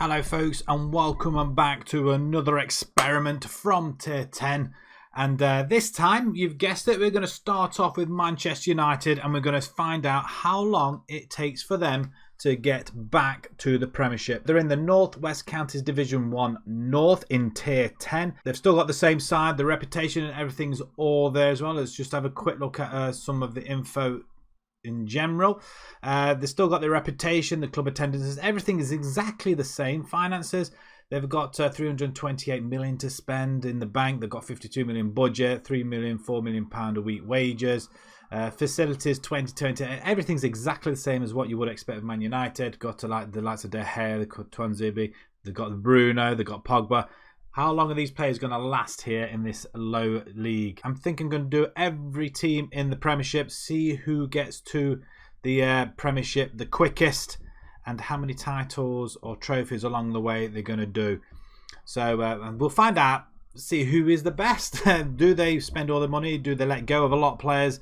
Hello folks, and welcome back to another experiment from Tier 10. And this time, you've guessed it, we're going to start off with Manchester United and we're going to find out how long it takes for them to get back to the Premiership. They're in the North West Counties Division 1 North in Tier 10. They've still got the same side, the reputation and everything's all there as well. Let's just have a quick look at some of the info in general. They've still got their reputation, the club attendances, everything is exactly the same. Finances, they've got 328 million to spend in the bank. They've got 52 million budget, 3 million, 4 million pound a week wages. Facilities 2020, everything's exactly the same as what you would expect of Man United. Got to like the likes of De Gea, they've got Tuanzebe, they've got Bruno, they've got Pogba. How long are these players going to last here in this low league? I'm thinking I'm going to do every team in the Premiership, see who gets to the Premiership the quickest and how many titles or trophies along the way they're going to do. So we'll find out, see who is the best. Do they spend all the money? Do they let go of a lot of players?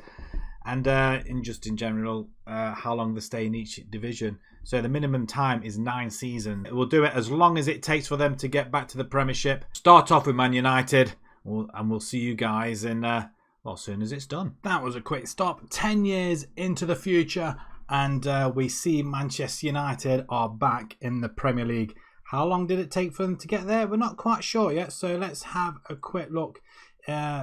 And in general, how long they stay in each division. So the minimum time is 9 seasons. We'll do it as long as it takes for them to get back to the Premiership. Start off with Man United, and we'll see you guys in as soon as it's done. That was a quick stop. 10 years into the future, and we see Manchester United are back in the Premier League. How long did it take for them to get there? We're not quite sure yet, so let's have a quick look,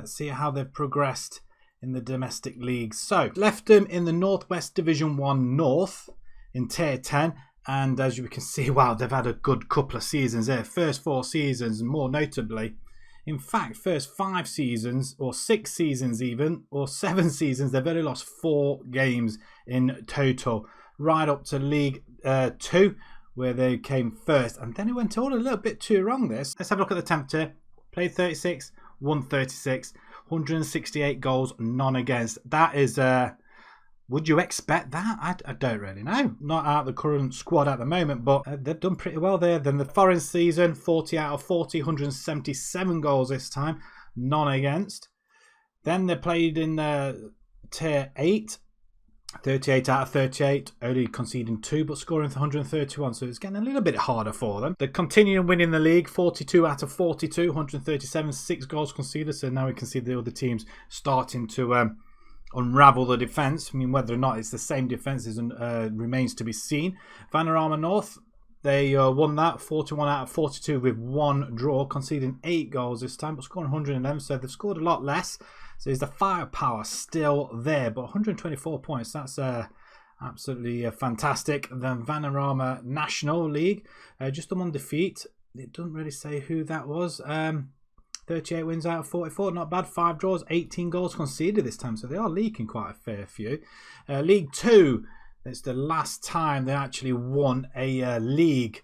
see how they've progressed in the domestic league. So left them in the Northwest Division 1 North in Tier 10, and as you can see, wow, they've had a good couple of seasons there. First 4 seasons, more notably, in fact, first 5 seasons or 6 seasons even, or 7 seasons, they've only lost 4 games in total, right up to League 2 where they came first, and then it went all a little bit too wrong this. Let's have a look at the temp tier. Played 36, won 36, 168 goals, none against. That is, would you expect that? I don't really know. Not out of the current squad at the moment, but they've done pretty well there. Then the foreign season, 40 out of 40, 177 goals this time, none against. Then they played in Tier 8, 38 out of 38, only conceding 2 but scoring 131, so it's getting a little bit harder for them. They're continuing winning the league, 42 out of 42, 137, 6 goals conceded, so now we can see the other teams starting to unravel the defence. I mean, whether or not it's the same defence remains to be seen. Vanarama North, they won that, 41 out of 42 with 1 draw, conceding 8 goals this time, but scoring 111, so they've scored a lot less. So is the firepower still there? But 124 points, that's absolutely fantastic. Then Vanarama National League, just the one defeat. It doesn't really say who that was. 38 wins out of 44, not bad. 5 draws, 18 goals conceded this time. So they are leaking quite a fair few. League 2, it's the last time they actually won a league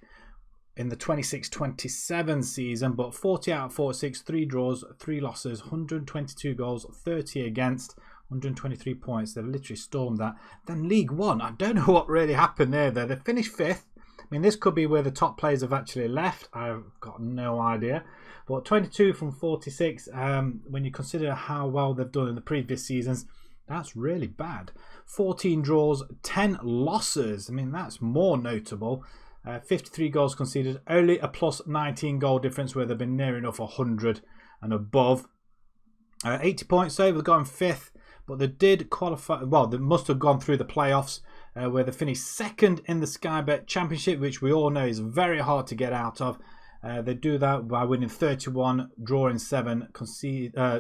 in the 26-27 season, but 40 out of 46, 3 draws, 3 losses, 122 goals, 30 against, 123 points. They've literally stormed that. Then League 1, I don't know what really happened there. They finished 5th. I mean, this could be where the top players have actually left. I've got no idea. But 22 from 46, when you consider how well they've done in the previous seasons, that's really bad. 14 draws, 10 losses. I mean, that's more notable. 53 goals conceded, only a plus 19 goal difference where they've been near enough 100 and above. 80 points though, they've gone 5th, but they did qualify. Well, they must have gone through the playoffs where they finished 2nd in the Sky Bet Championship, which we all know is very hard to get out of. They do that by winning 31, drawing 7,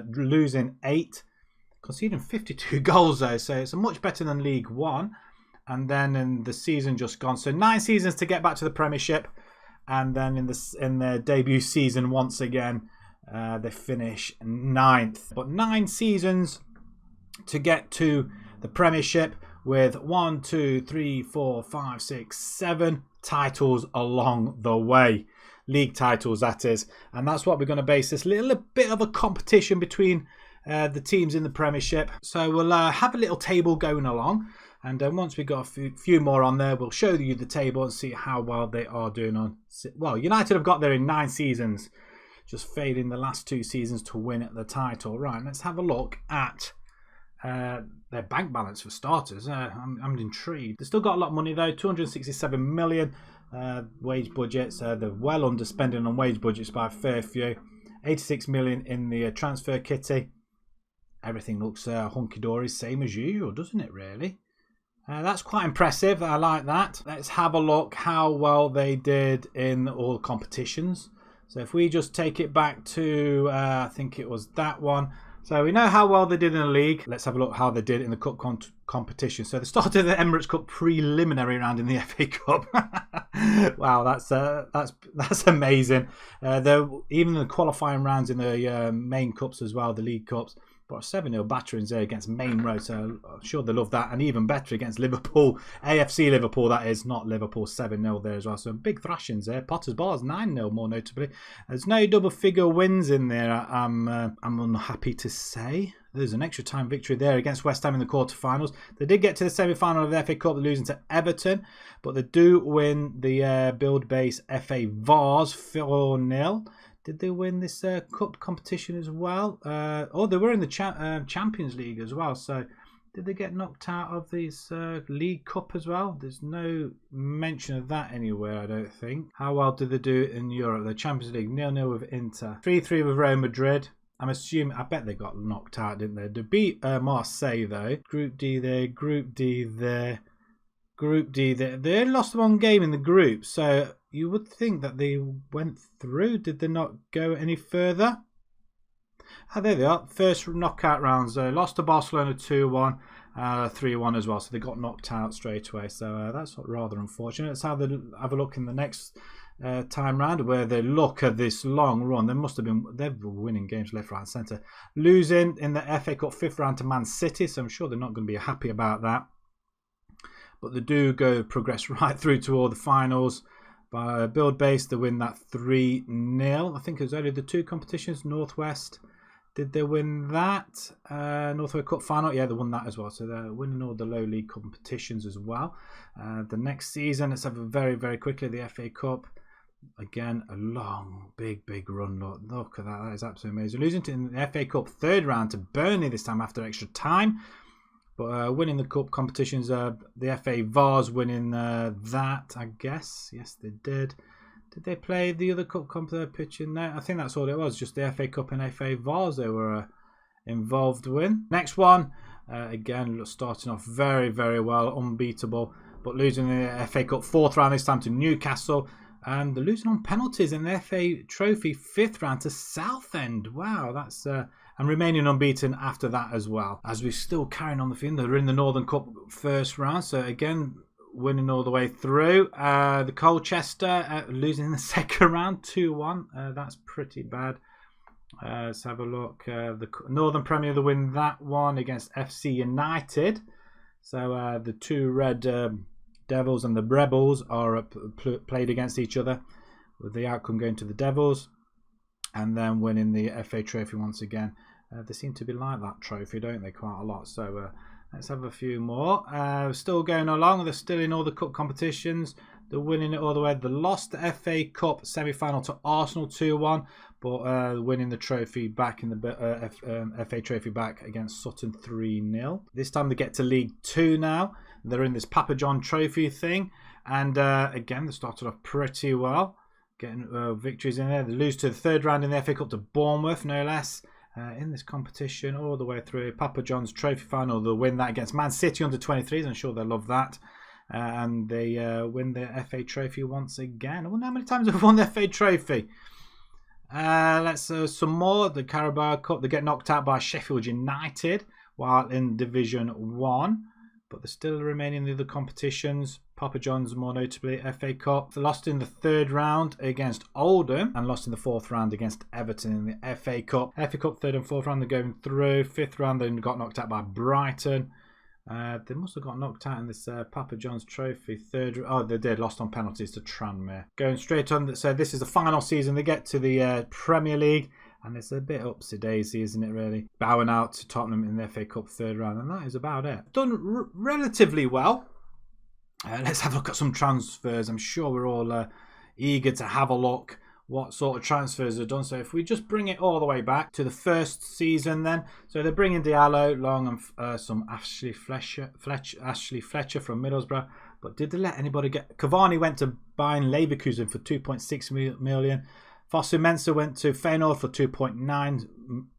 losing 8, conceding 52 goals though, so it's much better than League 1. And then in the season just gone, so 9 seasons to get back to the Premiership, and then in their debut season once again they finish 9th. But 9 seasons to get to the Premiership with 1, 2, 3, 4, 5, 6, 7 titles along the way, league titles that is, and that's what we're going to base this little bit of a competition between the teams in the Premiership. So we'll have a little table going along. And once we've got a few more on there, we'll show you the table and see how well they are doing on. Well, United have got there in 9 seasons, just failing the last 2 seasons to win the title. Right, let's have a look at their bank balance for starters. I'm intrigued. They've still got a lot of money though, 267 million. Wage budgets, they're well underspending on wage budgets by a fair few. 86 million in the transfer kitty. Everything looks hunky-dory, same as usual, doesn't it, really? That's quite impressive. I like that. Let's have a look how well they did in all the competitions. So if we just take it back to, I think it was that one. So we know how well they did in the league. Let's have a look how they did in the cup competition. So they started the Emirates Cup preliminary round in the FA Cup. Wow, that's amazing. They're even in the qualifying rounds in the main cups as well, the league cups. But a 7-0 batterings there against Main Road, so I'm sure they love that. And even better against Liverpool, AFC Liverpool, that is, not Liverpool, 7-0 there as well. So big thrashings there. Potter's Bars, 9-0 more notably. There's no double figure wins in there, I'm unhappy to say. There's an extra time victory there against West Ham in the quarterfinals. They did get to the semi-final of the FA Cup, losing to Everton. But they do win the Build Base FA Vars 4-0. Did they win this cup competition as well? Oh, they were in the Champions League as well. So did they get knocked out of this League Cup as well? There's no mention of that anywhere, I don't think. How well did they do in Europe? The Champions League, 0-0 with Inter. 3-3 with Real Madrid. I'm assuming, I bet they got knocked out, didn't they? They beat Marseille, though. Group D there, Group D there. Group D there. They only lost one game in the group, so you would think that they went through. Did they not go any further? Oh, there they are. First knockout rounds. Lost to Barcelona 2-1, 3-1 as well. So they got knocked out straight away. So that's rather unfortunate. Let's have a look in the next time round where they look at this long run. They must have been, they're winning games left, right, and centre. Losing in the FA Cup 5th round to Man City. So I'm sure they're not going to be happy about that. But they do progress right through to all the finals. By Build Base, they win that 3-0. I think it was only the two competitions. Northwest, did they win that? Northwest Cup final, yeah, they won that as well. So they're winning all the low league competitions as well. The next season, let's have a very quickly the FA Cup. Again, a long, big run. Look at that. That is absolutely amazing. Losing in the FA Cup 3rd round to Burnley this time after extra time. But winning the cup competitions, the FA Vars winning that, I guess. Yes, they did. Did they play the other cup competition there? I think that's all it was. Just the FA Cup and FA Vars they were involved with. Next one, again, starting off very well, unbeatable. But losing the FA Cup 4th round this time to Newcastle. And they're losing on penalties in the FA Trophy 5th round to Southend. Wow, that's... and remaining unbeaten after that as well. As we're still carrying on the theme, they're in the Northern Cup 1st round. So again, winning all the way through. The Colchester losing in the 2nd round, 2-1. That's pretty bad. Let's have a look. The Northern Premier, they win that one against FC United. So the two Red Devils and the Rebels are played against each other, with the outcome going to the Devils. And then winning the FA Trophy once again. They seem to be like that trophy, don't they, quite a lot. So let's have a few more. Still going along. They're still in all the cup competitions. They're winning it all the way. They lost the FA Cup semi-final to Arsenal 2-1. But winning the trophy back in the FA Trophy back against Sutton 3-0. This time they get to League 2 now. They're in this Papa John Trophy thing. And again, they started off pretty well. Getting victories in there. They lose to the 3rd round in the FA Cup to Bournemouth, no less. In this competition, all the way through. Papa John's Trophy final, they'll win that against Man City under 23s. I'm sure they'll love that. And they win the FA Trophy once again. I wonder how many times they've won the FA Trophy. Let's some more. The Carabao Cup, they get knocked out by Sheffield United while in Division 1. But they're still remaining in the other competitions. Papa John's more notably, FA Cup. They lost in the 3rd round against Oldham and lost in the 4th round against Everton in the FA Cup. FA Cup 3rd and 4th round they're going through. 5th round they got knocked out by Brighton. They must have got knocked out in this Papa John's Trophy. Oh, they did. Lost on penalties to Tranmere. Going straight on. So this is the final season. They get to the Premier League. And it's a bit upsy-daisy, isn't it, really? Bowing out to Tottenham in the FA Cup 3rd round. And that is about it. Done relatively well. Let's have a look at some transfers. I'm sure we're all eager to have a look what sort of transfers are done. So if we just bring it all the way back to the 1st season then. So they're bringing Diallo, Long and some Ashley Fletcher from Middlesbrough. But did they let anybody get... Cavani went to Bayern Leverkusen for 2.6 million. Fosu Mensah went to Feyenoord for 2.9.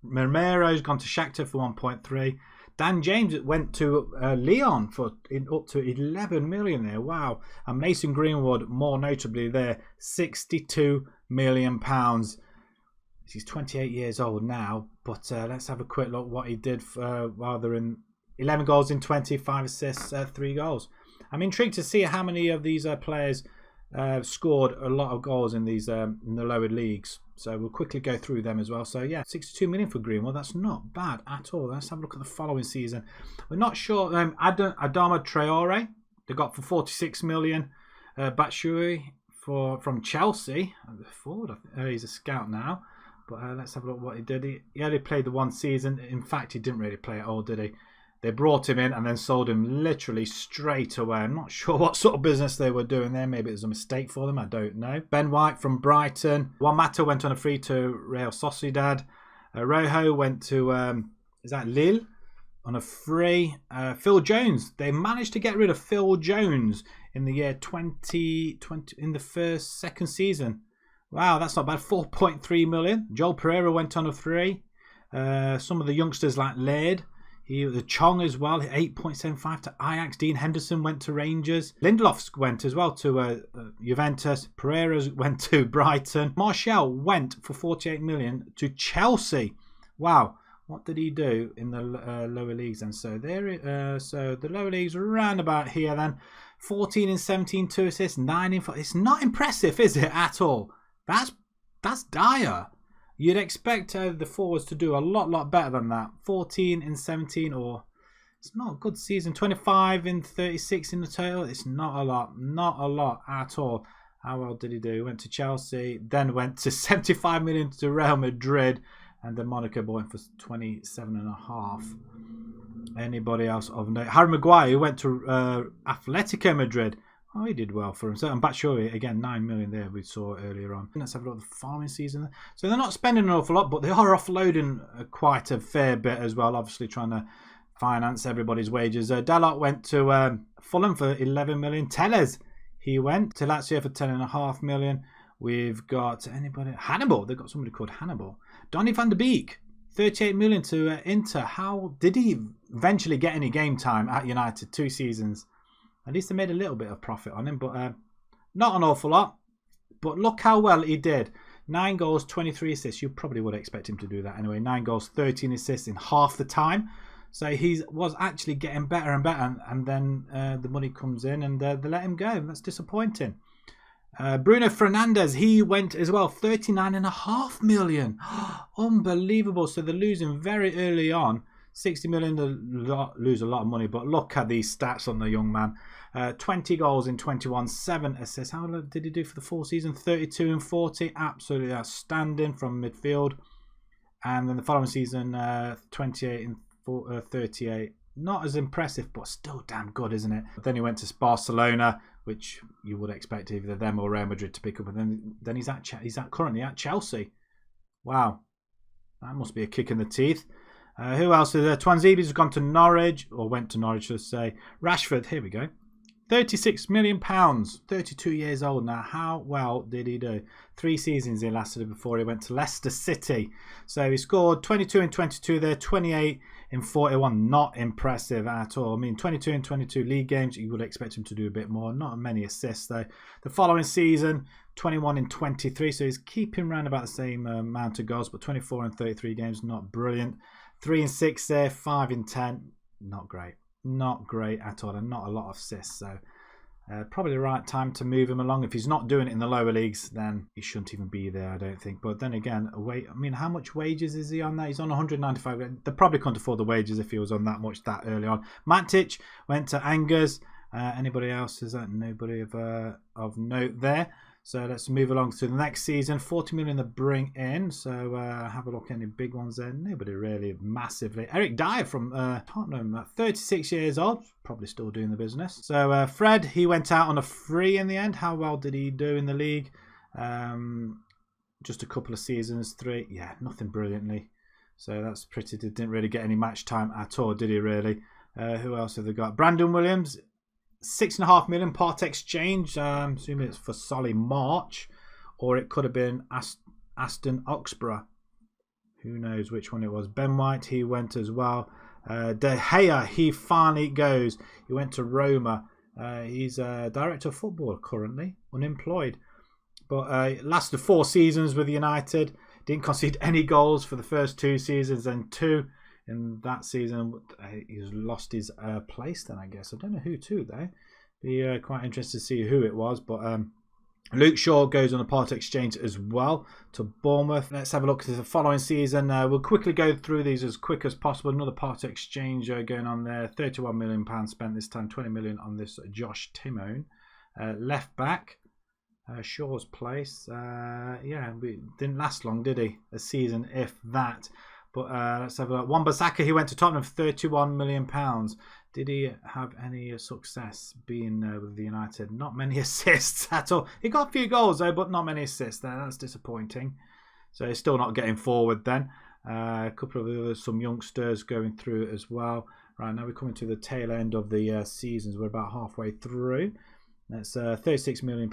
Mermero's gone to Shakhtar for 1.3. Dan James went to Lyon for up to 11 million there. Wow. And Mason Greenwood, more notably there, 62 million pounds. He's 28 years old now, but let's have a quick look what he did while they're in 11 goals in 25 assists, 3 goals. I'm intrigued to see how many of these players scored a lot of goals in these in the lower leagues. So we'll quickly go through them as well. So yeah, 62 million for Greenwood. That's not bad at all. Let's have a look at the following season. We're not sure. Adama Traore, they got for 46 million. Batshuayi from Chelsea. Forward, he's a scout now. But let's have a look what he did. He only played the one season. In fact, he didn't really play at all, did he? They brought him in and then sold him literally straight away. I'm not sure what sort of business they were doing there. Maybe it was a mistake for them. I don't know. Ben White from Brighton. Juan Mata went on a free to Real Sociedad. Rojo went to, is that Lille? On a free. Phil Jones. They managed to get rid of Phil Jones in the year 2020, in the second season. Wow, that's not bad. 4.3 million. Joel Pereira went on a free. Some of the youngsters like Laird. The Chong as well, 8.75 to Ajax. Dean Henderson went to Rangers. Lindelof went as well to Juventus. Pereira went to Brighton. Martial went for 48 million to Chelsea. Wow, what did he do in the lower leagues? And so there, so the lower leagues are around about here then. 14 and 17, 2 assists, 9 in 4. It's not impressive, is it, at all? That's dire. You'd expect the forwards to do a lot better than that. 14 in 17, or it's not a good season. 25 in 36 in the total. It's not a lot at all. How well did he do? He went to Chelsea, then went to 75 million to Real Madrid, and then Monaco bought him for 27.5. Anybody else of note? Harry Maguire, who went to Atletico Madrid. Oh, he did well for himself. And Batshuayi, again, 9 million there we saw earlier on. Let's have a look at the following season. So they're not spending an awful lot, but they are offloading quite a fair bit as well, obviously trying to finance everybody's wages. Dalot went to Fulham for 11 million. Tellez, he went to Lazio for 10.5 million. We've got anybody? Hannibal. They've got somebody called Hannibal. Donny van der Beek, 38 million to Inter. How did he eventually get any game time at United? 2 seasons. At least they made a little bit of profit on him, but not an awful lot. But look how well he did. 9 goals, 23 assists. You probably would expect him to do that anyway. 9 goals, 13 assists in half the time. So he was actually getting better and better. And then the money comes in and they let him go. That's disappointing. Bruno Fernandes, he went as well. 39.5 million. Unbelievable. So they're losing very early on. 60 million, they lose a lot of money. But look at these stats on the young man. 20 goals in 21, 7 assists. How did he do for the full season? 32 and 40. Absolutely outstanding from midfield. And then the following season, 28 and 38. Not as impressive, but still damn good, isn't it? But then he went to Barcelona, which you would expect either them or Real Madrid to pick up. And then he's currently at Chelsea. Wow. That must be a kick in the teeth. Who else is there? Twanzibi's gone to Norwich, or went to Norwich, let's say. Rashford, here we go. £36 million, 32 years old now. How well did he do? 3 seasons he lasted before he went to Leicester City. So he scored 22 in 22 there, 28 in 41. Not impressive at all. I mean, 22 in 22 league games, you would expect him to do a bit more. Not many assists though. The following season, 21 in 23. So he's keeping around about the same amount of goals, but 24 in 33 games, not brilliant. 3 in 6 there, 5 in 10. Not great. Not great at all, and not a lot of assists. So probably the right time to move him along. If he's not doing it in the lower leagues, then he shouldn't even be there, I don't think. But then again, I mean, how much wages is he on that? He's on 195. They probably couldn't afford the wages if he was on that much that early on. Matic went to Angers. Anybody else? Is that nobody of note there? So let's move along to the next season. 40 million to bring in. So have a look. Any big ones there? Nobody really massively. Eric Dyer from Tottenham, 36 years old. Probably still doing the business. So Fred, he went out on a free in the end. How well did he do in the league? Just a couple of seasons. 3. Yeah, nothing brilliantly. So that's pretty. Didn't really get any match time at all, did he really? Who else have they got? Brandon Williams. 6.5 million part exchange. I'm assuming it's for Solly March, or it could have been Aston Oxborough. Who knows which one it was. Ben White, he went as well. De Gea, he finally goes. He went to Roma. He's a director of football currently, unemployed. But lasted 4 seasons with United. Didn't concede any goals for the first 2 seasons, and 2 in that season. He's lost his place then, I guess. I don't know who to though. Be quite interested to see who it was. But Luke Shaw goes on a part exchange as well to Bournemouth. Let's have a look at the following season. We'll quickly go through these as quick as possible. Another part exchange going on there. £31 million spent this time. 20 million on this Josh Timone. Left back. Shaw's place. Yeah, it didn't last long, did he? A season, if that. But let's have a look. Wan-Bissaka, he went to Tottenham for £31 million. Did he have any success being with the United? Not many assists at all. He got a few goals though, but not many assists there. That's disappointing. So he's still not getting forward then. A couple of others, some youngsters going through as well. Right, now we're coming to the tail end of the seasons. We're about halfway through. That's £36 million.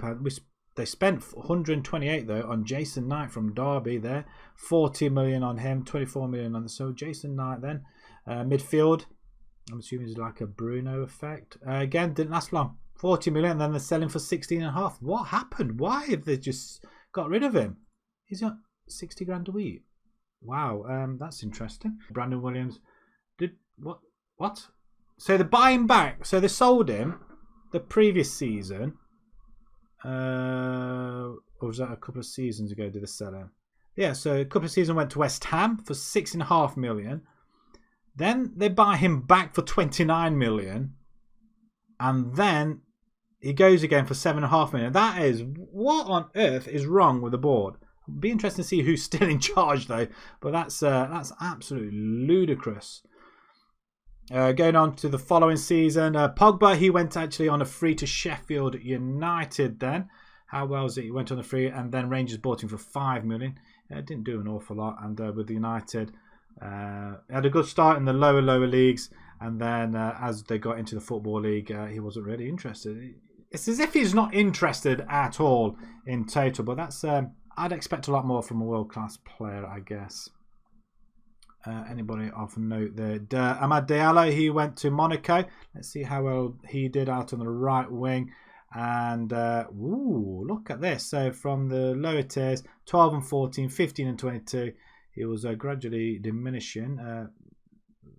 They spent 128 though on Jason Knight from Derby there. 40 million on him, 24 million on the so Jason Knight then. Midfield, I'm assuming it's like a Bruno effect. Again, didn't last long. 40 million, then they're selling for 16.5. What happened? Why have they just got rid of him? He's got 60 grand a week. Wow, that's interesting. Brandon Williams did what? So they're buying back. So they sold him the previous season. Or was that a couple of seasons ago? Did they sell him? Yeah, so a couple of seasons went to West Ham for 6.5 million. Then they buy him back for 29 million, and then he goes again for 7.5 million. That is, what on earth is wrong with the board? It'll be interesting to see who's still in charge though. But that's absolutely ludicrous. Going on to the following season, Pogba, he went actually on a free to Sheffield United then. How well is it? He went on a free, and then Rangers bought him for 5 million. Didn't do an awful lot, and with United, had a good start in the lower leagues, and then as they got into the Football League, he wasn't really interested. It's as if he's not interested at all in total, but that's I'd expect a lot more from a world-class player, I guess. Anybody of note there? Amad Diallo, he went to Monaco. Let's see how well he did out on the right wing. And ooh, look at this. So from the lower tiers, 12 and 14, 15 and 22, he was gradually diminishing.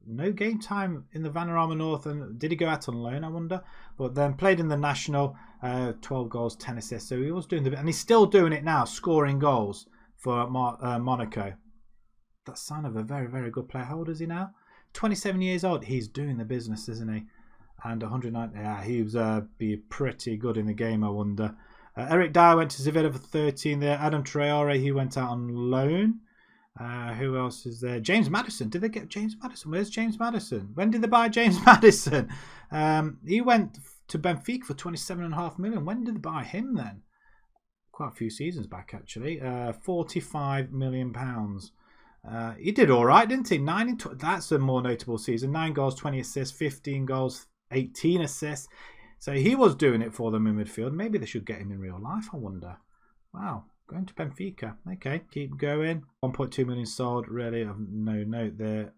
No game time in the Vanarama North. And did he go out on loan, I wonder? But then played in the National, 12 goals, 10 assists. So he was doing the bit, and he's still doing it now, scoring goals for Monaco. That's sign of a very, very good player. How old is he now? 27 years old. He's doing the business, isn't he? And 190. Yeah, he was be pretty good in the game, I wonder. Eric Dyer went to Sevilla for 13 there. Adam Traore, he went out on loan. Who else is there? James Maddison. Did they get James Maddison? Where's James Maddison? When did they buy James Maddison? He went to Benfica for 27.5 million. When did they buy him then? Quite a few seasons back, actually. £45 million. He did all right, didn't he? 9 and that's a more notable season. 9 goals, 20 assists, 15 goals, 18 assists. So he was doing it for them in midfield. Maybe they should get him in real life, I wonder. Wow, going to Benfica. Okay, keep going. 1.2 million sold. Really of no note there.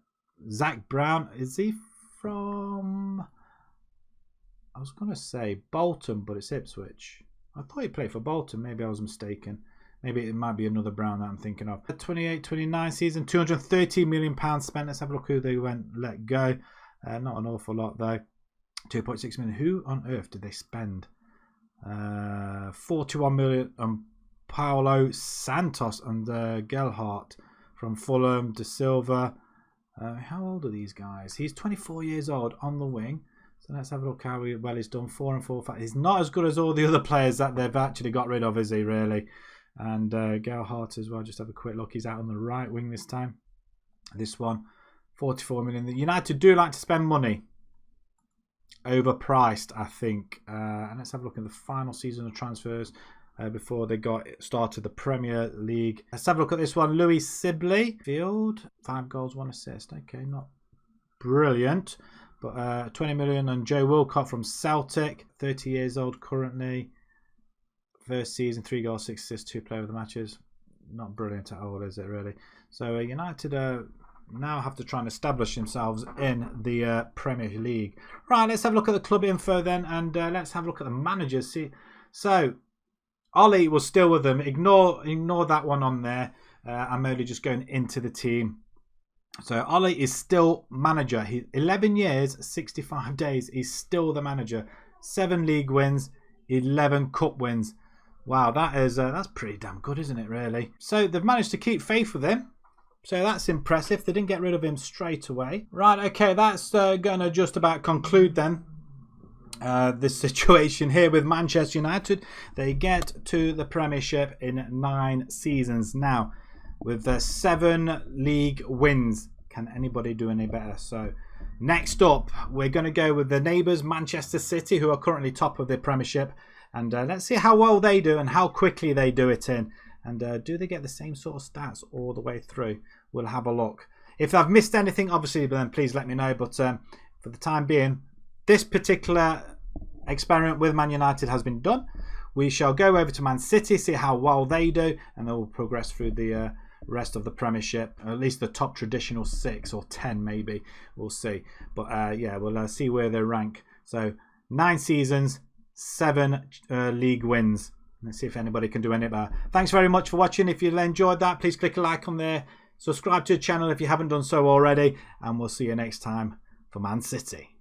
Zach Brown, is he from... I was going to say Bolton, but it's Ipswich. I thought he played for Bolton. Maybe I was mistaken. Maybe it might be another Brown that I'm thinking of. The 28-29 season, £230 million spent. Let's have a look who they let go. Not an awful lot though. 2.6 million. Who on earth did they spend? 41 million on Paulo Santos and Gelhardt from Fulham. De Silva. How old are these guys? He's 24 years old on the wing. So let's have a look how well he's done. 4 and 4. He's not as good as all the other players that they've actually got rid of, is he really? And Gelhardt as well. Just have a quick look. He's out on the right wing this time. This one, 44 million. The United do like to spend money. Overpriced, I think. And let's have a look at the final season of transfers before they got started the Premier League. Let's have a look at this one. Louis Sibley. Field. 5 goals, 1 assist. Okay, not brilliant. But 20 million on Joe Wilcott from Celtic, 30 years old currently. First season, 3 goals, 6 assists, 2 player of the matches. Not brilliant at all, is it really? So United now have to try and establish themselves in the Premier League. Right, let's have a look at the club info then, and let's have a look at the managers. See, so Ollie was still with them. Ignore that one on there. I'm only just going into the team. So Ollie is still manager. He's 11 years, 65 days. He's still the manager. 7 league wins, 11 cup wins. Wow, that's pretty damn good, isn't it, really? So they've managed to keep faith with him. So that's impressive. They didn't get rid of him straight away. Right, okay, that's going to just about conclude then this situation here with Manchester United. They get to the Premiership in 9 seasons now with 7 league wins. Can anybody do any better? So next up, we're going to go with the neighbours, Manchester City, who are currently top of the Premiership. And let's see how well they do and how quickly they do it in. And do they get the same sort of stats all the way through? We'll have a look. If I've missed anything, obviously, then please let me know. But for the time being, this particular experiment with Man United has been done. We shall go over to Man City, see how well they do, and then we'll progress through the rest of the Premiership. At least the top traditional 6 or 10 maybe. We'll see. But yeah, we'll see where they rank. So 9 seasons, 7 league wins. Let's see if anybody can do any better. Thanks very much for watching. If you enjoyed that, please click a like on there. Subscribe to the channel if you haven't done so already. And we'll see you next time for Man City.